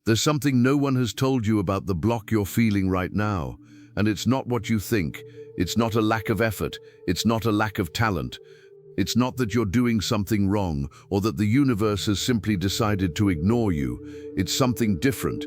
There's something no one has told you about the block you're feeling right now, and it's not what you think. It's not a lack of effort. It's not a lack of talent. It's not that you're doing something wrong or that the universe has simply decided to ignore you. It's something different,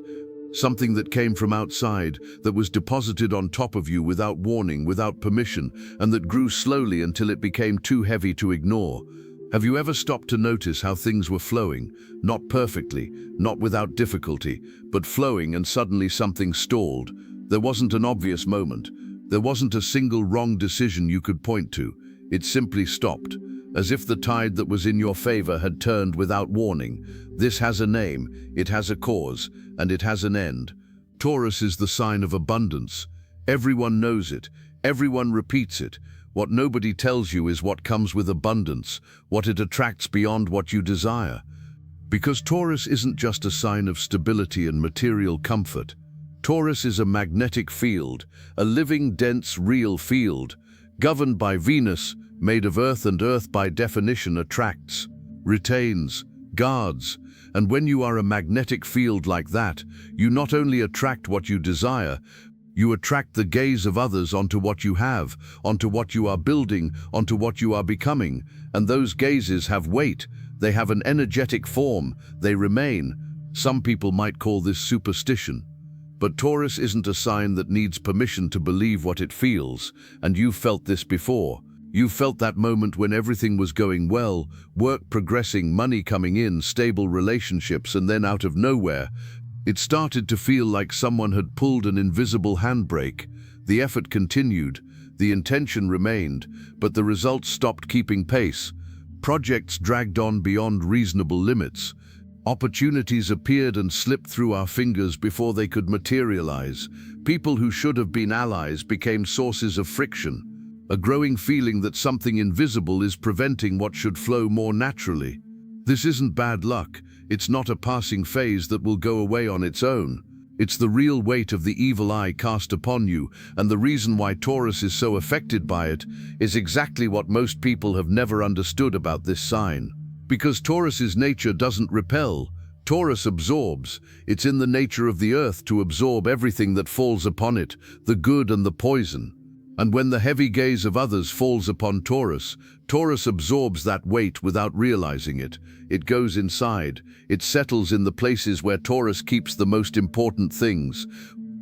something that came from outside, that was deposited on top of you without warning, without permission, and that grew slowly until it became too heavy to ignore. Have you ever stopped to notice how things were flowing? Not perfectly, not without difficulty, but flowing, and suddenly something stalled. There wasn't an obvious moment. There wasn't a single wrong decision you could point to. It simply stopped, as if the tide that was in your favor had turned without warning. This has a name, it has a cause, and it has an end. Taurus is the sign of abundance. Everyone knows it. Everyone repeats it. What nobody tells you is what comes with abundance, what it attracts beyond what you desire. Because Taurus isn't just a sign of stability and material comfort. Taurus is a magnetic field, a living, dense, real field, governed by Venus, made of earth, and earth by definition attracts, retains, guards. And when you are a magnetic field like that, you not only attract what you desire, you attract the gaze of others onto what you have, onto what you are building, onto what you are becoming. And those gazes have weight, they have an energetic form, they remain. Some people might call this superstition. But Taurus isn't a sign that needs permission to believe what it feels, and you've felt this before. You felt that moment when everything was going well, work progressing, money coming in, stable relationships, and then out of nowhere, it started to feel like someone had pulled an invisible handbrake. The effort continued, the intention remained, but the results stopped keeping pace. Projects dragged on beyond reasonable limits. Opportunities appeared and slipped through our fingers before they could materialize. People who should have been allies became sources of friction. A growing feeling that something invisible is preventing what should flow more naturally. This isn't bad luck. It's not a passing phase that will go away on its own. It's the real weight of the evil eye cast upon you, and the reason why Taurus is so affected by it is exactly what most people have never understood about this sign. Because Taurus's nature doesn't repel, Taurus absorbs. It's in the nature of the earth to absorb everything that falls upon it, the good and the poison. And when the heavy gaze of others falls upon Taurus, Taurus absorbs that weight without realizing it. It goes inside. It settles in the places where Taurus keeps the most important things.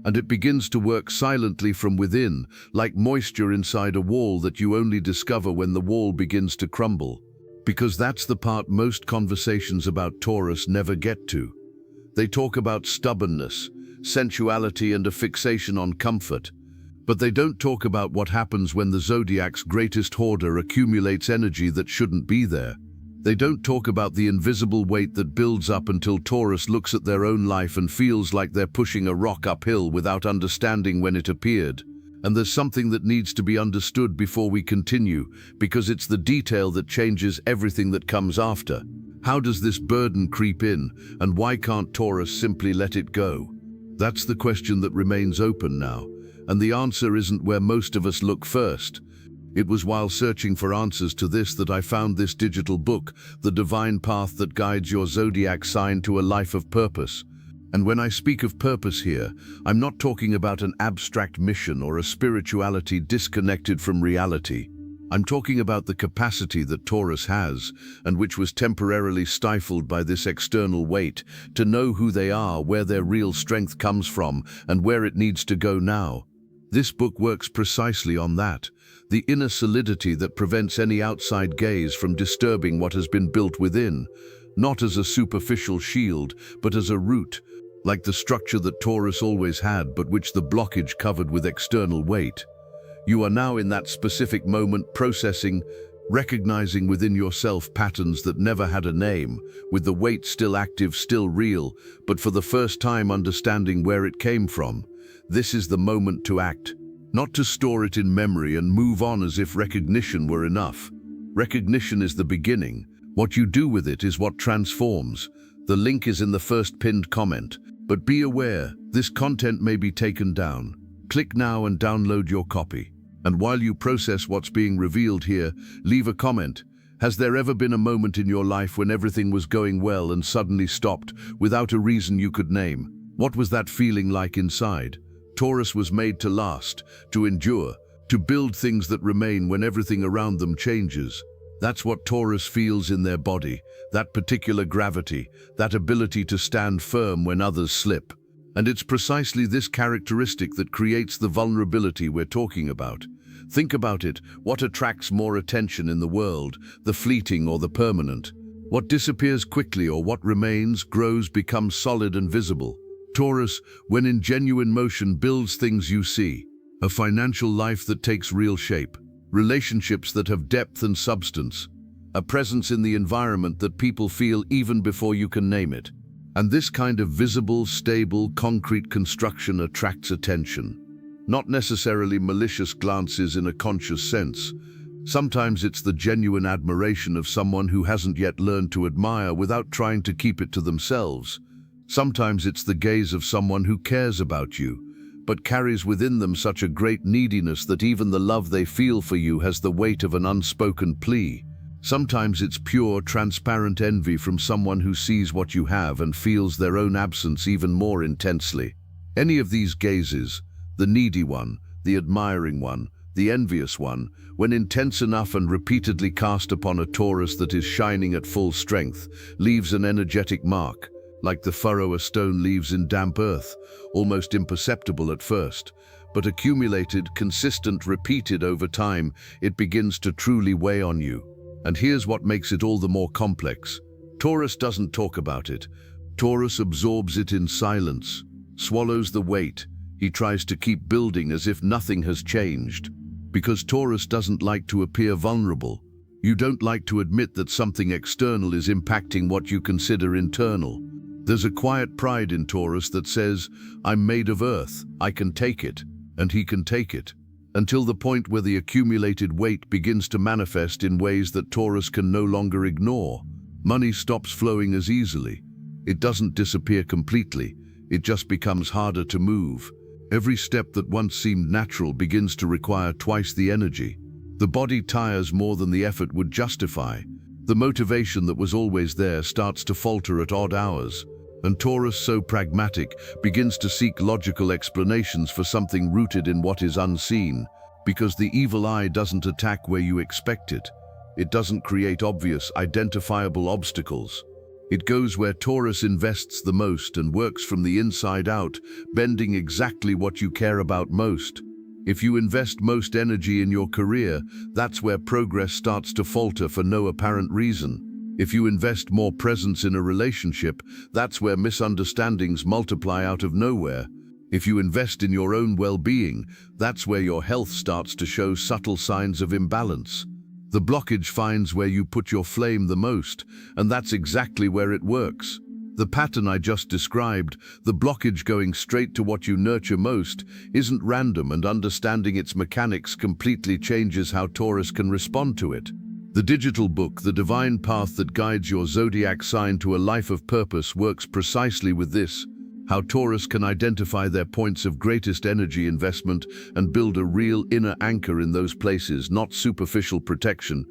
And it begins to work silently from within, like moisture inside a wall that you only discover when the wall begins to crumble. Because that's the part most conversations about Taurus never get to. They talk about stubbornness, sensuality, and a fixation on comfort. But they don't talk about what happens when the zodiac's greatest hoarder accumulates energy that shouldn't be there. They don't talk about the invisible weight that builds up until Taurus looks at their own life and feels like they're pushing a rock uphill without understanding when it appeared. And there's something that needs to be understood before we continue, because it's the detail that changes everything that comes after. How does this burden creep in, and why can't Taurus simply let it go? That's the question that remains open now. And the answer isn't where most of us look first. It was while searching for answers to this that I found this digital book, The Divine Path That Guides Your Zodiac Sign to a Life of Purpose. And when I speak of purpose here, I'm not talking about an abstract mission or a spirituality disconnected from reality. I'm talking about the capacity that Taurus has, and which was temporarily stifled by this external weight, to know who they are, where their real strength comes from, and where it needs to go now. This book works precisely on that, the inner solidity that prevents any outside gaze from disturbing what has been built within, not as a superficial shield, but as a root, like the structure that Taurus always had, but which the blockage covered with external weight. You are now in that specific moment, processing, recognizing within yourself patterns that never had a name, with the weight still active, still real, but for the first time understanding where it came from. This is the moment to act, not to store it in memory and move on as if recognition were enough. Recognition is the beginning. What you do with it is what transforms. The link is in the first pinned comment. But be aware, this content may be taken down. Click now and download your copy. And while you process what's being revealed here, leave a comment Has there ever been a moment in your life when everything was going well and suddenly stopped, without a reason you could name? What was that feeling like inside? Taurus was made to last, to endure, to build things that remain when everything around them changes. That's what Taurus feels in their body, that particular gravity, that ability to stand firm when others slip. And it's precisely this characteristic that creates the vulnerability we're talking about. Think about it. What attracts more attention in the world, the fleeting or the permanent? What disappears quickly or what remains, grows, becomes solid and visible? Taurus, when in genuine motion, builds things you see. A financial life that takes real shape. Relationships that have depth and substance. A presence in the environment that people feel even before you can name it. And this kind of visible, stable, concrete construction attracts attention. Not necessarily malicious glances in a conscious sense. Sometimes it's the genuine admiration of someone who hasn't yet learned to admire without trying to keep it to themselves. Sometimes it's the gaze of someone who cares about you, but carries within them such a great neediness that even the love they feel for you has the weight of an unspoken plea. Sometimes it's pure, transparent envy from someone who sees what you have and feels their own absence even more intensely. Any of these gazes, the needy one, the admiring one, the envious one, when intense enough and repeatedly cast upon a Taurus that is shining at full strength, leaves an energetic mark, like the furrow a stone leaves in damp earth, almost imperceptible at first. But accumulated, consistent, repeated over time, it begins to truly weigh on you. And here's what makes it all the more complex. Taurus doesn't talk about it. Taurus absorbs it in silence, swallows the weight. He tries to keep building as if nothing has changed. Because Taurus doesn't like to appear vulnerable. You don't like to admit that something external is impacting what you consider internal. There's a quiet pride in Taurus that says, I'm made of earth, I can take it, and he can take it. Until the point where the accumulated weight begins to manifest in ways that Taurus can no longer ignore. Money stops flowing as easily. It doesn't disappear completely, it just becomes harder to move. Every step that once seemed natural begins to require twice the energy. The body tires more than the effort would justify. The motivation that was always there starts to falter at odd hours. And Taurus, so pragmatic, begins to seek logical explanations for something rooted in what is unseen. Because the evil eye doesn't attack where you expect it. It doesn't create obvious, identifiable obstacles. It goes where Taurus invests the most and works from the inside out, bending exactly what you care about most. If you invest most energy in your career, that's where progress starts to falter for no apparent reason. If you invest more presence in a relationship, that's where misunderstandings multiply out of nowhere. If you invest in your own well-being, that's where your health starts to show subtle signs of imbalance. The blockage finds where you put your flame the most, and that's exactly where it works. The pattern I just described, the blockage going straight to what you nurture most, isn't random, and understanding its mechanics completely changes how Taurus can respond to it. The digital book, The Divine Path That Guides Your Zodiac Sign to a Life of Purpose, works precisely with this. How Taurus can identify their points of greatest energy investment and build a real inner anchor in those places, not superficial protection,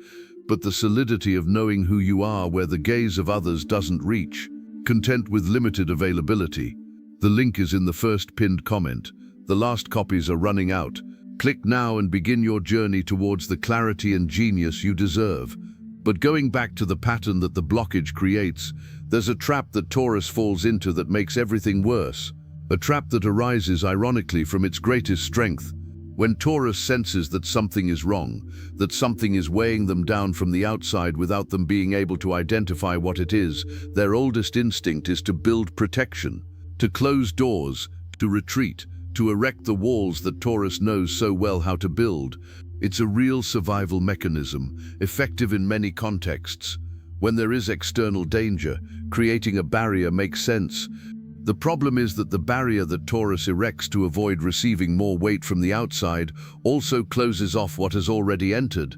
but the solidity of knowing who you are where the gaze of others doesn't reach. Content with limited availability. The link is in the first pinned comment. The last copies are running out. Click now and begin your journey towards the clarity and genius you deserve. But going back to the pattern that the blockage creates, there's a trap that Taurus falls into that makes everything worse. A trap that arises ironically from its greatest strength. When Taurus senses that something is wrong, that something is weighing them down from the outside without them being able to identify what it is, their oldest instinct is to build protection, to close doors, to retreat, to erect the walls that Taurus knows so well how to build. It's a real survival mechanism, effective in many contexts. When there is external danger, creating a barrier makes sense. The problem is that the barrier that Taurus erects to avoid receiving more weight from the outside also closes off what has already entered.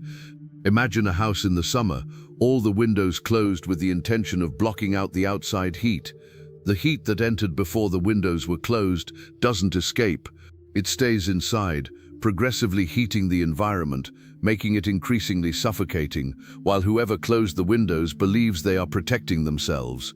Imagine a house in the summer, all the windows closed with the intention of blocking out the outside heat. The heat that entered before the windows were closed doesn't escape. It stays inside, progressively heating the environment, making it increasingly suffocating, while whoever closed the windows believes they are protecting themselves.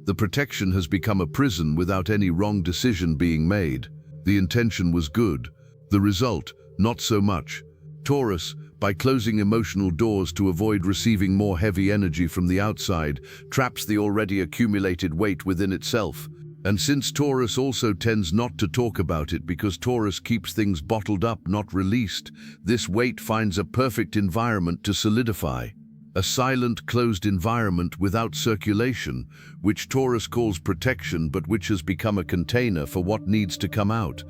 The protection has become a prison without any wrong decision being made. The intention was good. The result, not so much. Taurus, by closing emotional doors to avoid receiving more heavy energy from the outside, traps the already accumulated weight within itself. And since Taurus also tends not to talk about it because Taurus keeps things bottled up, not released, this weight finds a perfect environment to solidify. A silent, closed environment without circulation, which Taurus calls protection but which has become a container for what needs to come out.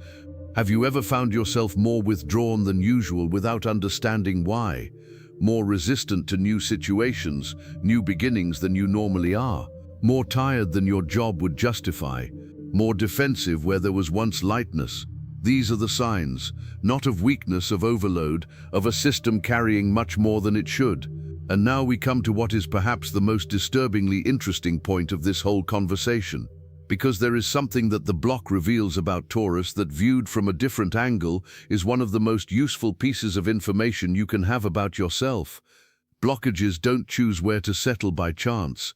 Have you ever found yourself more withdrawn than usual without understanding why? More resistant to new situations, new beginnings than you normally are? More tired than your job would justify? More defensive where there was once lightness? These are the signs, not of weakness, of overload, of a system carrying much more than it should. And now we come to what is perhaps the most disturbingly interesting point of this whole conversation. Because there is something that the block reveals about Taurus that, viewed from a different angle, is one of the most useful pieces of information you can have about yourself. Blockages don't choose where to settle by chance.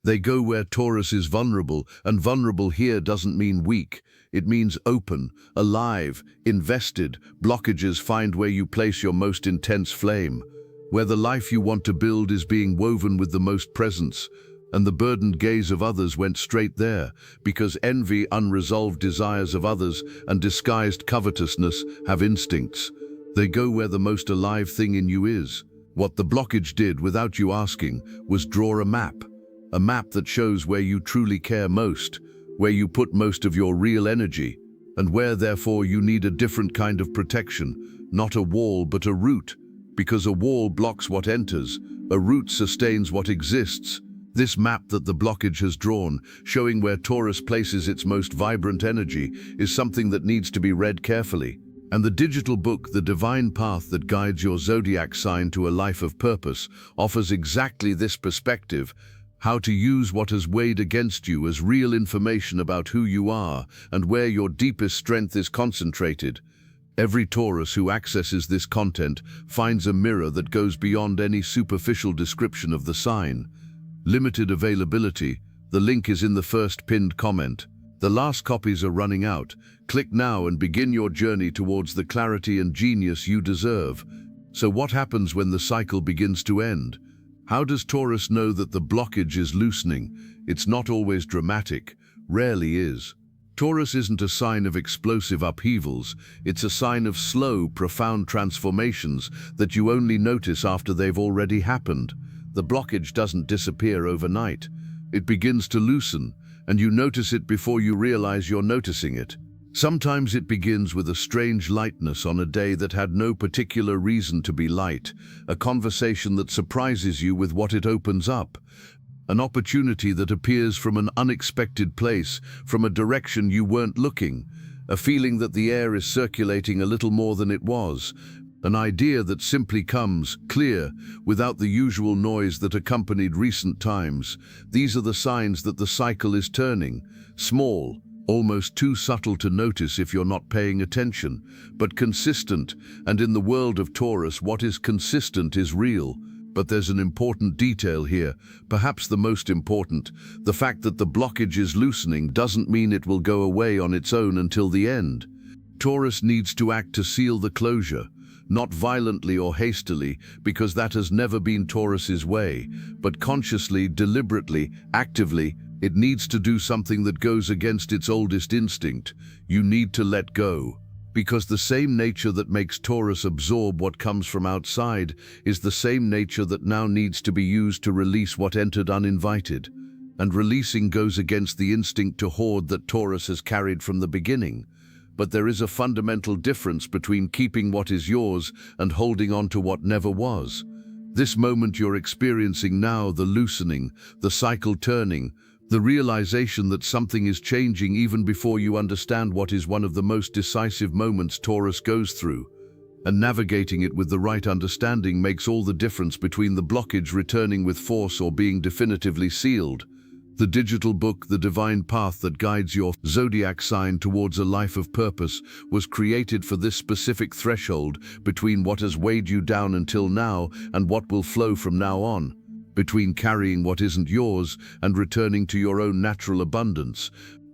They go where Taurus is vulnerable, and vulnerable here doesn't mean weak. It means open, alive, invested. Blockages find where you place your most intense flame, where the life you want to build is being woven with the most presence. And the burdened gaze of others went straight there, because envy, unresolved desires of others, and disguised covetousness have instincts. They go where the most alive thing in you is. What the blockage did, without you asking, was draw a map that shows where you truly care most, where you put most of your real energy, and where, therefore, you need a different kind of protection, not a wall but a root, because a wall blocks what enters, a root sustains what exists. This map that the blockage has drawn, showing where Taurus places its most vibrant energy, is something that needs to be read carefully. And the digital book, The Divine Path That Guides Your Zodiac Sign to a Life of Purpose, offers exactly this perspective: how to use what has weighed against you as real information about who you are and where your deepest strength is concentrated. Every Taurus who accesses this content finds a mirror that goes beyond any superficial description of the sign. Limited availability. The link is in the first pinned comment. The last copies are running out. Click now and begin your journey towards the clarity and genius you deserve. So what happens when the cycle begins to end? How does Taurus know that the blockage is loosening? It's not always dramatic, rarely is. Taurus isn't a sign of explosive upheavals. It's a sign of slow, profound transformations that you only notice after they've already happened. The blockage doesn't disappear overnight. It begins to loosen, and you notice it before you realize you're noticing it. Sometimes it begins with a strange lightness on a day that had no particular reason to be light, a conversation that surprises you with what it opens up, an opportunity that appears from an unexpected place, from a direction you weren't looking, a feeling that the air is circulating a little more than it was, an idea that simply comes, clear, without the usual noise that accompanied recent times. These are the signs that the cycle is turning. Small, almost too subtle to notice if you're not paying attention, but consistent. And in the world of Taurus, what is consistent is real. But there's an important detail here, perhaps the most important. The fact that the blockage is loosening doesn't mean it will go away on its own until the end. Taurus needs to act to seal the closure. Not violently or hastily, because that has never been Taurus's way, but consciously, deliberately, actively. It needs to do something that goes against its oldest instinct. You need to let go. Because the same nature that makes Taurus absorb what comes from outside is the same nature that now needs to be used to release what entered uninvited. And releasing goes against the instinct to hoard that Taurus has carried from the beginning. But there is a fundamental difference between keeping what is yours and holding on to what never was. This moment you're experiencing now, the loosening, the cycle turning, the realization that something is changing even before you understand what is one of the most decisive moments Taurus goes through. And navigating it with the right understanding makes all the difference between the blockage returning with force or being definitively sealed. The digital book, the divine path that guides your zodiac sign towards a life of purpose, was created for this specific threshold between what has weighed you down until now and what will flow from now on, between carrying what isn't yours and returning to your own natural abundance.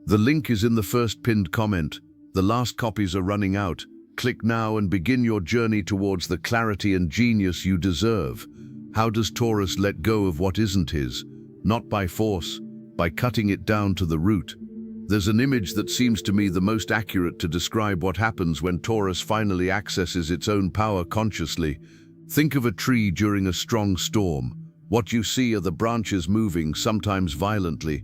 The link is in the first pinned comment. The last copies are running out. Click now and begin your journey towards the clarity and genius you deserve. How does Taurus let go of what isn't his? Not by force, by cutting it down to the root. There's an image that seems to me the most accurate to describe what happens when Taurus finally accesses its own power consciously. Think of a tree during a strong storm. What you see are the branches moving, sometimes violently.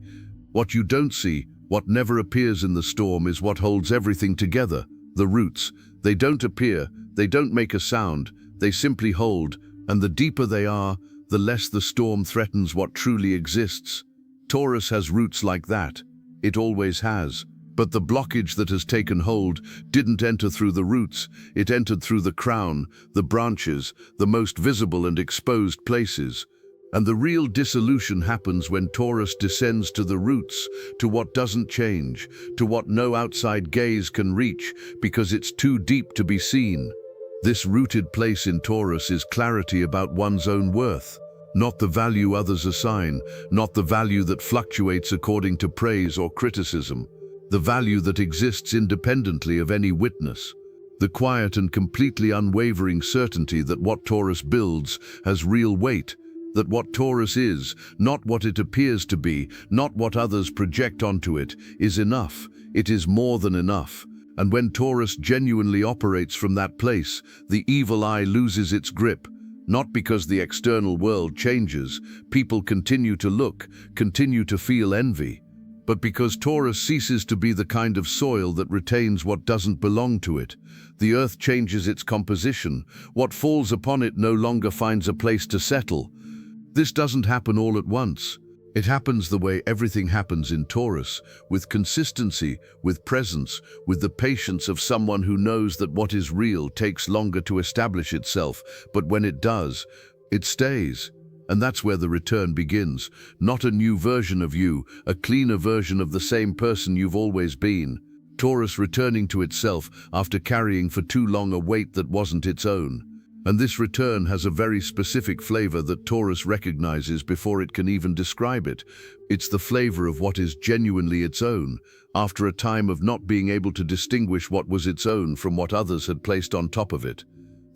What you don't see, what never appears in the storm, is what holds everything together, the roots. They don't appear, they don't make a sound, they simply hold, and the deeper they are, the less the storm threatens what truly exists. Taurus has roots like that. It always has. But the blockage that has taken hold didn't enter through the roots, it entered through the crown, the branches, the most visible and exposed places. And the real dissolution happens when Taurus descends to the roots, to what doesn't change, to what no outside gaze can reach, because it's too deep to be seen. This rooted place in Taurus is clarity about one's own worth, not the value others assign, not the value that fluctuates according to praise or criticism, the value that exists independently of any witness. The quiet and completely unwavering certainty that what Taurus builds has real weight, that what Taurus is, not what it appears to be, not what others project onto it, is enough. It is more than enough. And when Taurus genuinely operates from that place, the evil eye loses its grip. Not because the external world changes, people continue to look, continue to feel envy, but because Taurus ceases to be the kind of soil that retains what doesn't belong to it. The earth changes its composition. What falls upon it no longer finds a place to settle. This doesn't happen all at once. It happens the way everything happens in Taurus, with consistency, with presence, with the patience of someone who knows that what is real takes longer to establish itself, but when it does, it stays. And that's where the return begins. Not a new version of you, a cleaner version of the same person you've always been. Taurus returning to itself after carrying for too long a weight that wasn't its own. And this return has a very specific flavor that Taurus recognizes before it can even describe it. It's the flavor of what is genuinely its own, after a time of not being able to distinguish what was its own from what others had placed on top of it.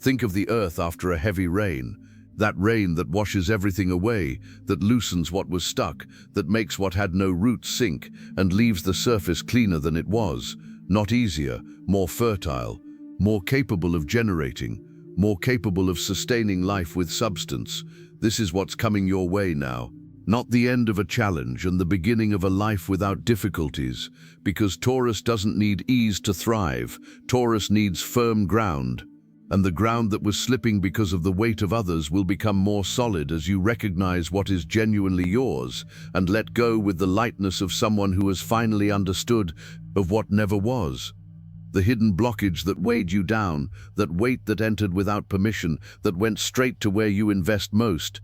Think of the earth after a heavy rain. That rain that washes everything away, that loosens what was stuck, that makes what had no roots sink, and leaves the surface cleaner than it was. Not easier, more fertile, more capable of generating, more capable of sustaining life with substance. This is what's coming your way now. Not the end of a challenge and the beginning of a life without difficulties, because Taurus doesn't need ease to thrive. Taurus needs firm ground. And the ground that was slipping because of the weight of others will become more solid as you recognize what is genuinely yours and let go with the lightness of someone who has finally understood of what never was. The hidden blockage that weighed you down, that weight that entered without permission, that went straight to where you invest most,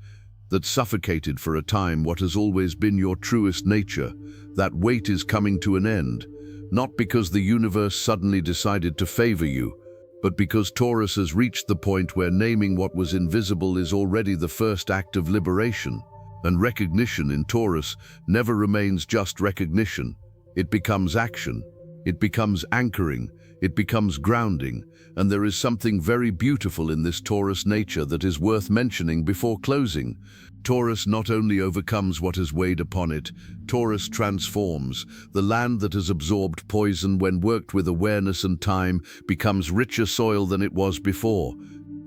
that suffocated for a time what has always been your truest nature, that weight is coming to an end, not because the universe suddenly decided to favor you, but because Taurus has reached the point where naming what was invisible is already the first act of liberation. And recognition in Taurus never remains just recognition. It becomes action. It becomes anchoring. It becomes grounding, and there is something very beautiful in this Taurus nature that is worth mentioning before closing. Taurus not only overcomes what has weighed upon it, Taurus transforms. The land that has absorbed poison when worked with awareness and time becomes richer soil than it was before.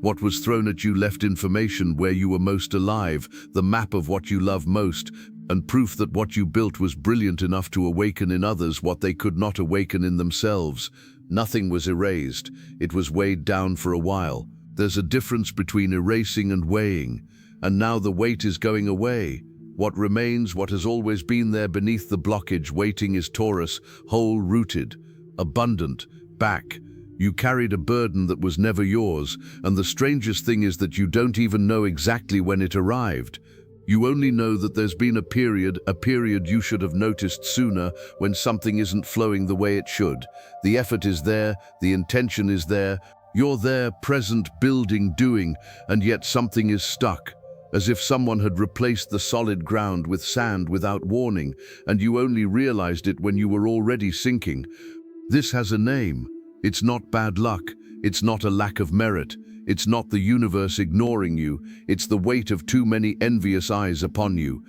What was thrown at you left information where you were most alive, the map of what you love most, and proof that what you built was brilliant enough to awaken in others what they could not awaken in themselves. Nothing was erased. It was weighed down for a while. There's a difference between erasing and weighing, and now the weight is going away. What remains, what has always been there beneath the blockage waiting, is Taurus, whole-rooted, abundant, back. You carried a burden that was never yours, and the strangest thing is that you don't even know exactly when it arrived. You only know that there's been a period you should have noticed sooner, when something isn't flowing the way it should. The effort is there, the intention is there, you're there, present, building, doing, and yet something is stuck, as if someone had replaced the solid ground with sand without warning, and you only realized it when you were already sinking. This has a name. It's not bad luck, it's not a lack of merit, it's not the universe ignoring you, it's the weight of too many envious eyes upon you.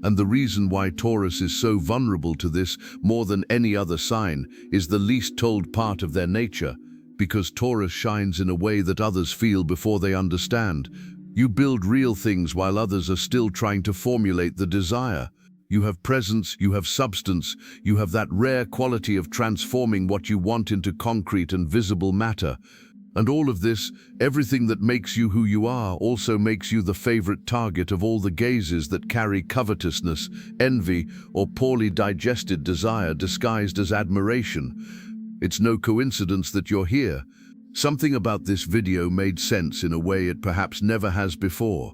And the reason why Taurus is so vulnerable to this, more than any other sign, is the least told part of their nature, because Taurus shines in a way that others feel before they understand. You build real things while others are still trying to formulate the desire. You have presence, you have substance, you have that rare quality of transforming what you want into concrete and visible matter. And all of this, everything that makes you who you are, also makes you the favorite target of all the gazes that carry covetousness, envy, or poorly digested desire disguised as admiration. It's no coincidence that you're here. Something about this video made sense in a way it perhaps never has before.